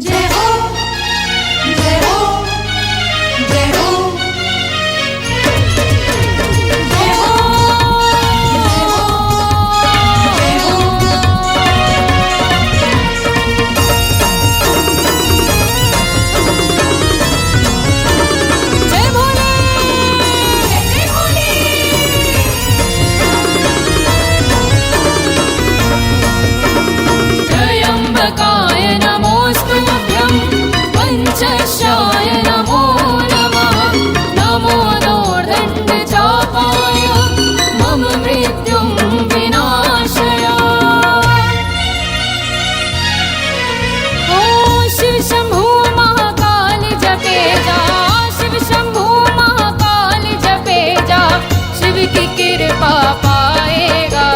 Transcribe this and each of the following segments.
जय हो जय हो जय हो जय हो जय हो जय भोले जय भोले त्र्यंबकाय नमोस्तुभ्यं पंचशाय नमो नमः नमो दोर्दण्डचापाय मम मृत्युं विनाशय ॐ शिव शम्भो महाकाल जपे जा शिव शम्भो महाकाल जपे जा शिव की कृपा पाएगा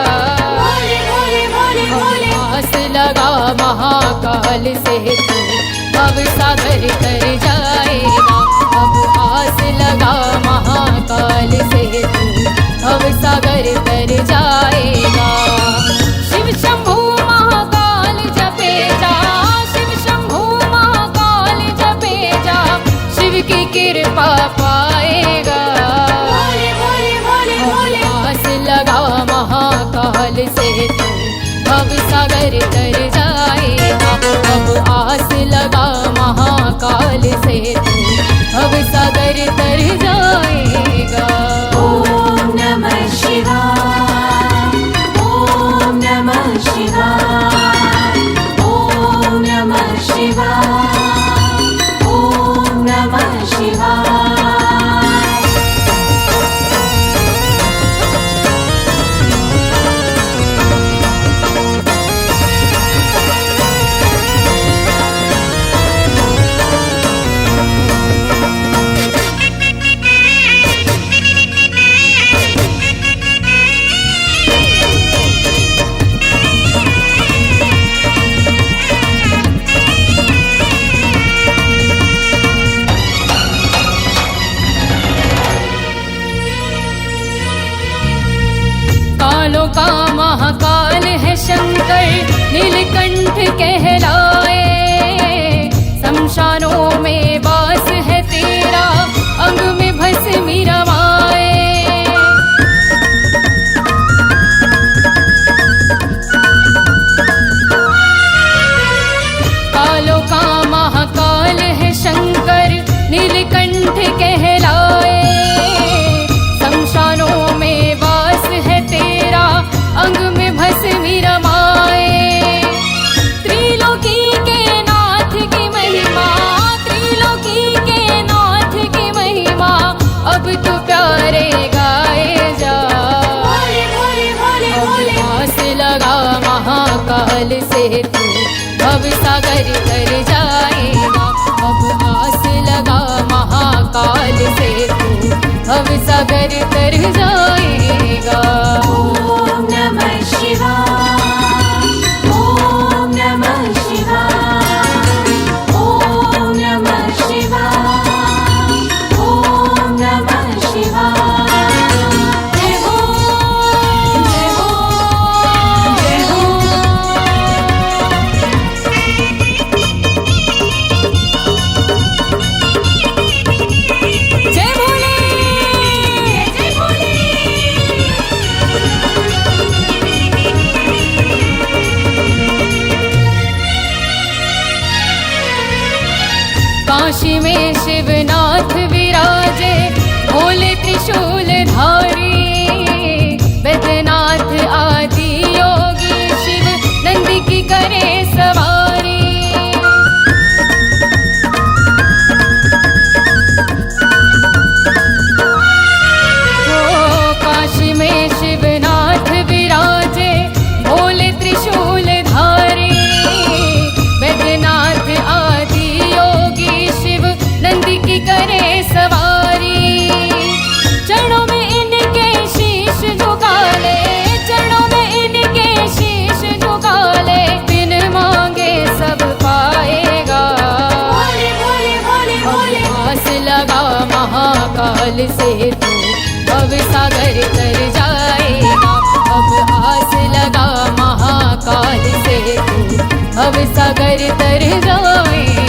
आस लगा महाकाल से तू अब सागर तर जाएगा अब आस लगा महाकाल से तू अब सागर तर जाएगा शिव शंभू महाकाल जपे जा शिव शंभू महाकाल जपे जा शिव की कृपा पाएगा आस लगा महाकाल से तू अब सागर तर जाएगा अब आस लगा महाकाल से तू अब सागर तर जाएगा ॐ नमः शिवाय ॐ नमः शिवाय ॐ नमः शिवाय ॐ नमः शिवाय कालों का महाकाल है शंकर नीलकंठ कहलाए शमशानों में वास है तेरा अंग में भस्मी रमाए कालों का महाकाल है शंकर नीलकंठ कहलाए शमशानों में वास है तेरा अंग में भस्मी रमाए त्रिलोकी के नाथ की महिमा त्रिलोकी के नाथ की महिमा अब तू प्यारे गाए जा आस लगा महाकाल से तू अब सागर कर जाएगा अब आस लगा महाकाल से तू अब सागर तर जाएगा ॐ नमः शिवाय ॐ नमः शिवाय ॐ नमः शिवाय ॐ नमः शिवाय जय हो जय हो जय हो जय भोले जय भोले काशी में शिवनाथ विराजे भोले त्रिशूल धारी बैद्यनाथ आदि योगी शिव नंदी की करे सवारी काशी में शिवनाथ विराजे भोले त्रिशूल धारी बैद्यनाथ आदि योगी शिव नंदी की करे सवारी चरणों में इनके शीश झुका ले चरणों में इनके शीश झुका ले बिन मांगे सब पाएगा आस लगा महाकाल से तू अब सागर तर जाएगा अब आस लगा महाकाल से तू अब सागर तर जाएगा।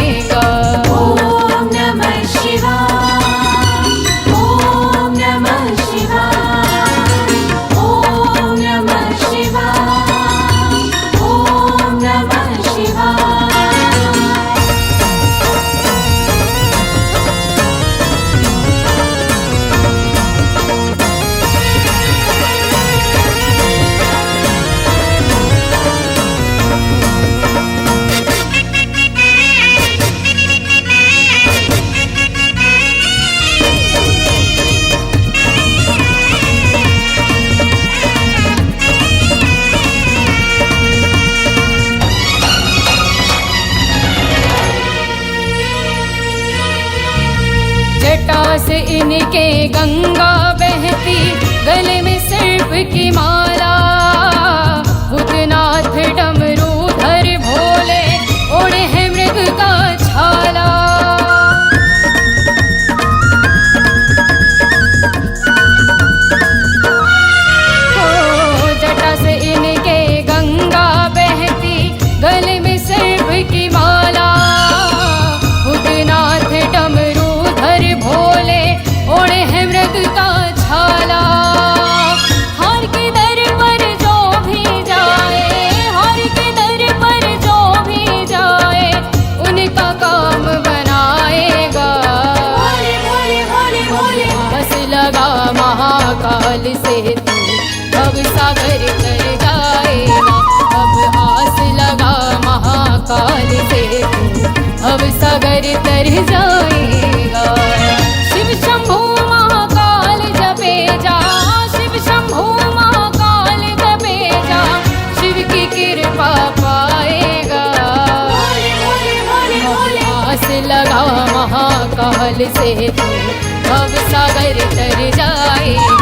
इनके गंगा बहती, गले में सर्प की माला। भूतनाथ डमरूधर भोले, ओढ़े हैं मृग का छाला। जटा से इनके गंगा बहती, गले में सर्प की माला। भूतनाथ डमरूधर भोले, ओढ़े हैं मृग का छाला। हर के दर पर जो भी जाए, हर के दर पर जो भी जाए, उनका काम बनाएगा। भोले भोले भोले भोले बस लगा महाकाल से तू अब सागर तर जाएगा। अब आस लगा महाकाल से तू अब सागर तर जाएगा। शिव शंभू महाकाल जपे जा, शिव शंभू महाकाल जपे जा, शिव की कृपा पाएगा। भोले भोले भोले भोले आस लगा महाकाल से तू अब सागर तर जाएगा।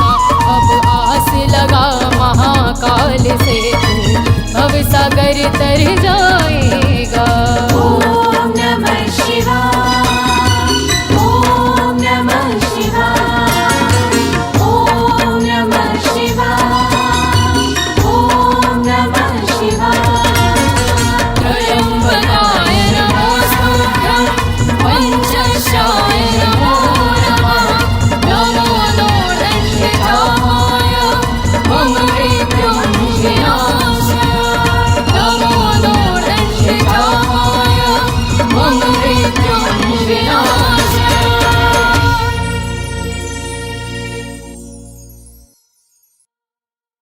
अब आस लगा महाकाल से तू अब सागर तर जाएगा।